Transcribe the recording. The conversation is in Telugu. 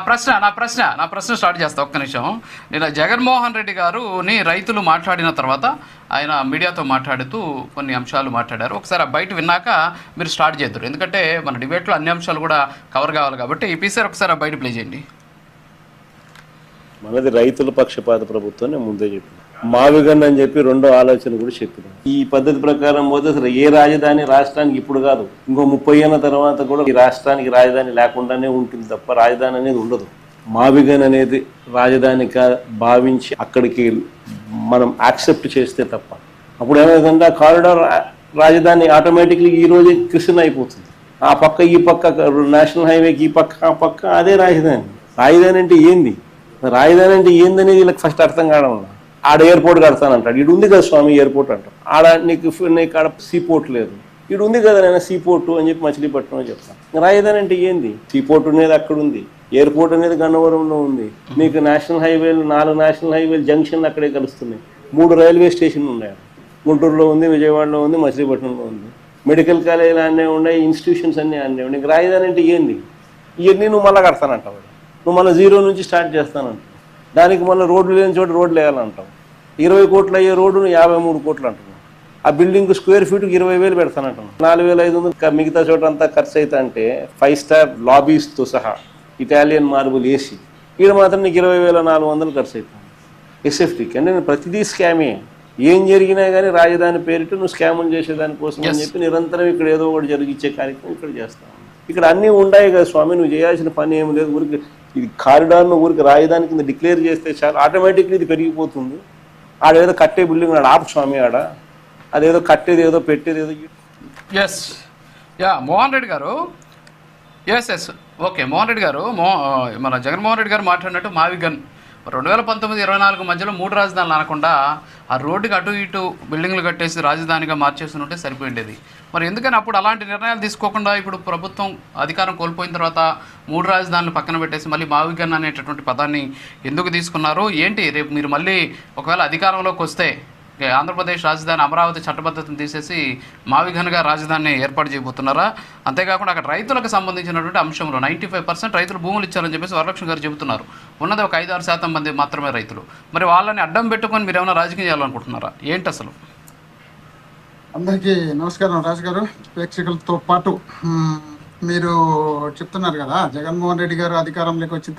నా ప్రశ్న స్టార్ట్ చేస్తా, ఒక్క నిమిషం. నేను జగన్మోహన్ రెడ్డి గారుని రైతులు మాట్లాడిన తర్వాత ఆయన మీడియాతో మాట్లాడుతూ కొన్ని అంశాలు మాట్లాడారు. ఒకసారి బయట విన్నాక మీరు స్టార్ట్ చేద్దరు, ఎందుకంటే మన డిబేట్లో అన్ని అంశాలు కూడా కవర్ కావాలి కాబట్టి. ఈపీసారి ఒకసారి బయట ప్లే చేయండి. మనది రైతుల పక్షపాత ప్రభుత్వం నేను ముందే చెప్పిన. మావిగన్ అని చెప్పి రెండో ఆలోచన కూడా చెప్పిన. ఈ పద్ధతి ప్రకారం పోతే అసలు ఏ రాజధాని రాష్ట్రానికి ఇప్పుడు కాదు, ఇంకో 30 ఏళ్ళ తర్వాత కూడా ఈ రాష్ట్రానికి రాజధాని లేకుండానే ఉంటుంది తప్ప రాజధాని అనేది ఉండదు. మావిగన్ అనేది రాజధానిగా భావించి అక్కడికి మనం యాక్సెప్ట్ చేస్తే తప్ప అప్పుడు ఏమైందంటే ఆ కారిడార్ రాజధాని ఆటోమేటిక్లీ ఈ రోజే కృష్ణ అయిపోతుంది. ఆ పక్క ఈ పక్క నేషనల్ హైవేకి ఈ పక్క ఆ పక్క అదే రాజధాని. రాజధాని అంటే ఏంది, రాజధాని అంటే ఏందనేది వీళ్ళకి ఫస్ట్ అర్థం కావడం. ఆడ ఎయిర్పోర్ట్ కడతానంటాడు, ఇటు ఉంది కదా స్వామి ఎయిర్పోర్ట్ అంటాడు. ఆడ నీకు ఆడ సీపోర్ట్ లేదు, ఇటు ఉంది కదా నేను సీపోర్టు అని చెప్పి మచిలీపట్నం అని చెప్తాను. రాజధాని అంటే ఏంది? సీపోర్ట్ అనేది అక్కడ ఉంది, ఎయిర్పోర్ట్ అనేది గన్నవరంలో ఉంది, నీకు నేషనల్ హైవేలు 4 నేషనల్ హైవేలు జంక్షన్లు అక్కడే కలుస్తున్నాయి, 3 రైల్వే స్టేషన్లు ఉన్నాయి, గుంటూరులో ఉంది, విజయవాడలో ఉంది, మచిలీపట్నంలో ఉంది, మెడికల్ కాలేజీలు అన్నీ ఉన్నాయి, ఇన్స్టిట్యూషన్స్ అన్నీ అన్నీ ఉన్నాయి. రాజధాని అంటే ఏంది? ఇవన్నీ నువ్వు మళ్ళీ కడతానంటావు, నువ్వు మళ్ళీ 0 నుంచి స్టార్ట్ చేస్తానంటావు. దానికి మళ్ళీ రోడ్లు లేని చోట రోడ్లు వేయాలంటావు. 20 కోట్లు అయ్యే రోడ్డును 53 కోట్లు అంటున్నావు. ఆ బిల్డింగ్ స్క్వేర్ ఫీట్కి 20,000 పెడతానంటున్నావు. 4,500 మిగతా చోట అంతా ఖర్చు అవుతా అంటే 5 స్టార్ లాబీస్తో సహా ఇటాలియన్ మార్బుల్ వేసి ఇక్కడ మాత్రం నీకు 20,400 ఖర్చు అవుతాను ఎస్ఎఫ్టీకి. అంటే నేను ప్రతిదీ స్కామే. ఏం జరిగినా కానీ రాజధాని పేరిట నువ్వు స్కాములు చేసేదానికోసం అని చెప్పి నిరంతరం ఇక్కడ ఏదో ఒకటి జరిగించే కార్యక్రమం ఇక్కడ చేస్తాను. ఇక్కడ అన్నీ ఉన్నాయి కదా స్వామి, నువ్వు చేయాల్సిన పని ఏమి లేదు. ఊరికి ఇది కారిడార్ను ఊరికి రాజధాని కింద డిక్లేర్ చేస్తే చాలా ఆటోమేటిక్లీ ఇది పెరిగిపోతుంది. ఆడేదో కట్టే బిల్డింగ్ ఆడ ఆపు స్వామి, ఆడ అదేదో కట్టేది ఏదో పెట్టేది ఏదో. మోహన్ రెడ్డి గారు, ఓకే మోహన్ రెడ్డి గారు, మన జగన్మోహన్ రెడ్డి గారు మాట్లాడినట్టు మావిగన్ 2019-24 మధ్యలో 3 రాజధానులు అనకుండా ఆ రోడ్డుకి అటు ఇటు బిల్డింగ్లు కట్టేసి రాజధానిగా మార్చేస్తుంటే సరిపోయిండేది. మరి ఎందుకని అప్పుడు అలాంటి నిర్ణయాలు తీసుకోకుండా ఇప్పుడు ప్రభుత్వం అధికారం కోల్పోయిన తర్వాత 3 రాజధానులు పక్కన పెట్టేసి మళ్ళీ మావిగన్ అనేటటువంటి పదాన్ని ఎందుకు తీసుకున్నారు? ఏంటి రేపు మీరు మళ్ళీ ఒకవేళ అధికారంలోకి వస్తే ఆంధ్రప్రదేశ్ రాజధాని అమరావతి చట్టబద్ధతను తీసేసి మావిగన్గా రాజధానిని ఏర్పాటు చేయబోతున్నారా? అంతేకాకుండా అక్కడ రైతులకు సంబంధించినటువంటి అంశంలో 95% రైతులు భూములు ఇచ్చారని చెప్పేసి వరలక్ష్మి గారు చెబుతున్నారు. ఉన్నది ఒక 5-6% మంది మాత్రమే రైతులు. మరి వాళ్ళని అడ్డం పెట్టుకొని మీరు ఏమైనా రాజకీయం చేయాలనుకుంటున్నారా? ఏంటి అసలు? అందరికీ నమస్కారం. రాజు గారు, ప్రేక్షకులతో పాటు మీరు చెప్తున్నారు కదా జగన్మోహన్ రెడ్డి గారు అధికారంలోకి వచ్చిన